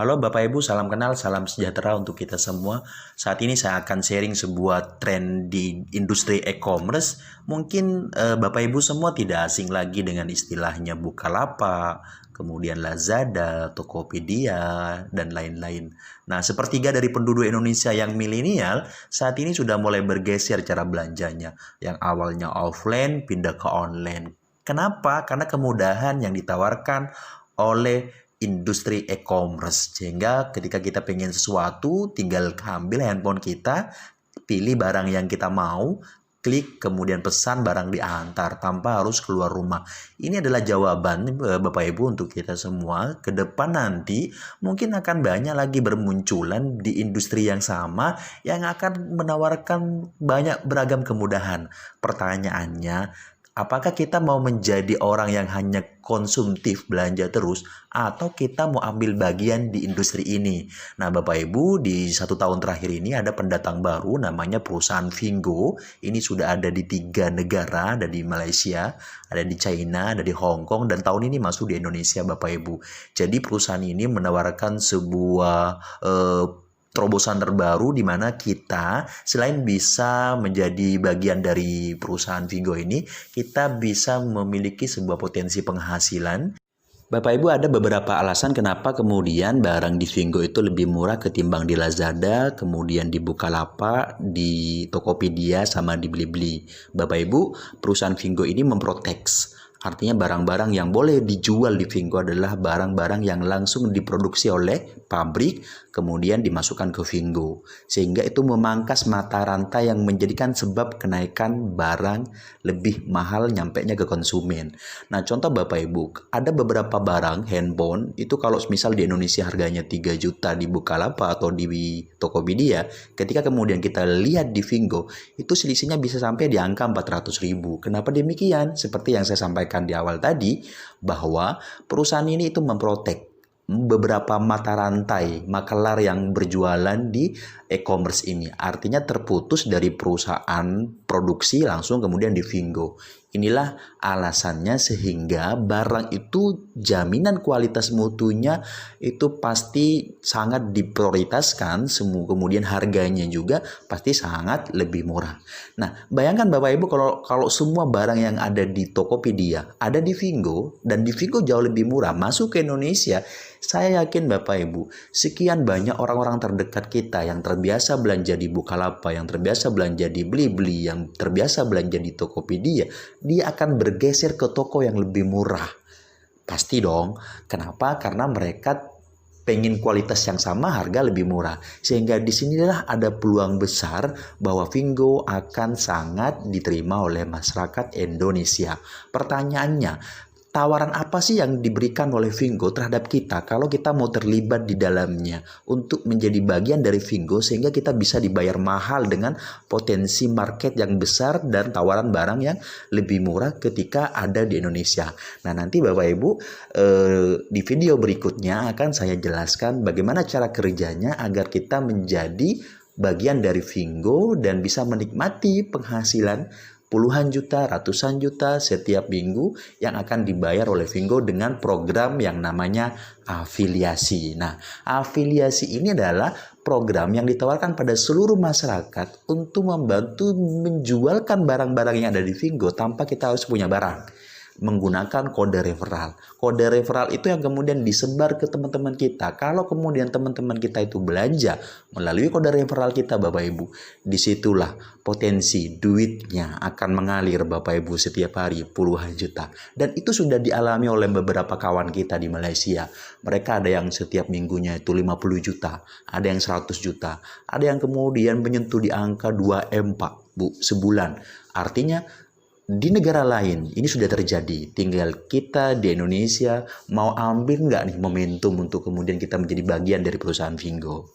Halo Bapak Ibu, salam kenal, salam sejahtera untuk kita semua. Saat ini saya akan sharing sebuah tren di industri e-commerce. Mungkin Bapak Ibu semua tidak asing lagi dengan istilahnya Bukalapak, kemudian Lazada, Tokopedia, dan lain-lain. Nah, sepertiga dari penduduk Indonesia yang milenial saat ini sudah mulai bergeser cara belanjanya. Yang awalnya offline pindah ke online. Kenapa? Karena kemudahan yang ditawarkan oleh industri e-commerce, sehingga ketika kita pengen sesuatu tinggal ambil handphone kita, pilih barang yang kita mau, klik kemudian pesan, barang diantar tanpa harus keluar rumah. Ini adalah jawaban Bapak Ibu untuk kita semua. Ke depan nanti mungkin akan banyak lagi bermunculan di industri yang sama yang akan menawarkan banyak beragam kemudahan. Pertanyaannya, apakah kita mau menjadi orang yang hanya konsumtif belanja terus atau kita mau ambil bagian di industri ini? Nah, Bapak Ibu, di 1 tahun terakhir ini ada pendatang baru namanya perusahaan Vingo. Ini sudah ada di 3 negara, ada di Malaysia, ada di China, ada di Hong Kong, dan tahun ini masuk di Indonesia, Bapak Ibu. Jadi perusahaan ini menawarkan sebuah terobosan terbaru di mana kita selain bisa menjadi bagian dari perusahaan Vingo ini, kita bisa memiliki sebuah potensi penghasilan. Bapak Ibu, ada beberapa alasan kenapa kemudian barang di Vingo itu lebih murah ketimbang di Lazada, kemudian di Bukalapak, di Tokopedia, sama di Blibli. Bapak Ibu, perusahaan Vingo ini memprotek. Artinya barang-barang yang boleh dijual di Vingo adalah barang-barang yang langsung diproduksi oleh pabrik, kemudian dimasukkan ke Vingo. Sehingga itu memangkas mata rantai yang menjadikan sebab kenaikan barang lebih mahal nyampenya ke konsumen. Nah, contoh Bapak Ibu, ada beberapa barang handphone, itu kalau misal di Indonesia harganya 3 juta di Bukalapak atau di Tokopedia, ketika kemudian kita lihat di Vingo, itu selisihnya bisa sampai di angka 400.000. Kenapa demikian? Seperti yang saya sampaikan di awal tadi, bahwa perusahaan ini itu memprotek beberapa mata rantai makelar yang berjualan di e-commerce ini. Artinya terputus dari perusahaan produksi langsung kemudian di Vingo. Inilah alasannya sehingga barang itu jaminan kualitas mutunya itu pasti sangat diprioritaskan, kemudian harganya juga pasti sangat lebih murah. Nah, bayangkan Bapak Ibu kalau semua barang yang ada di Tokopedia ada di Vingo dan di Vingo jauh lebih murah masuk ke Indonesia, saya yakin Bapak Ibu, sekian banyak orang-orang terdekat kita yang terbiasa belanja di Bukalapak, yang terbiasa belanja di Blibli, yang terbiasa belanja di Tokopedia, dia akan bergeser ke toko yang lebih murah. Pasti dong. Kenapa? Karena mereka pengen kualitas yang sama, harga lebih murah. Sehingga disinilah ada peluang besar bahwa Vingo akan sangat diterima oleh masyarakat Indonesia. Pertanyaannya, tawaran apa sih yang diberikan oleh Vingo terhadap kita kalau kita mau terlibat di dalamnya untuk menjadi bagian dari Vingo sehingga kita bisa dibayar mahal dengan potensi market yang besar dan tawaran barang yang lebih murah ketika ada di Indonesia. Nah, nanti Bapak Ibu di video berikutnya akan saya jelaskan bagaimana cara kerjanya agar kita menjadi bagian dari Vingo dan bisa menikmati penghasilan puluhan juta, ratusan juta setiap minggu yang akan dibayar oleh Vingo dengan program yang namanya afiliasi. Nah, afiliasi ini adalah program yang ditawarkan pada seluruh masyarakat untuk membantu menjualkan barang-barang yang ada di Vingo tanpa kita harus punya barang, menggunakan kode referral. Kode referral itu yang kemudian disebar ke teman-teman kita. Kalau kemudian teman-teman kita itu belanja melalui kode referral kita Bapak Ibu, disitulah potensi duitnya akan mengalir Bapak Ibu setiap hari puluhan juta. Dan itu sudah dialami oleh beberapa kawan kita di Malaysia. Mereka ada yang setiap minggunya itu 50 juta, ada yang 100 juta, ada yang kemudian menyentuh di angka 2M Pak Bu sebulan. Artinya di negara lain ini sudah terjadi, tinggal kita di Indonesia mau ambil nggak nih momentum untuk kemudian kita menjadi bagian dari perusahaan Vingo.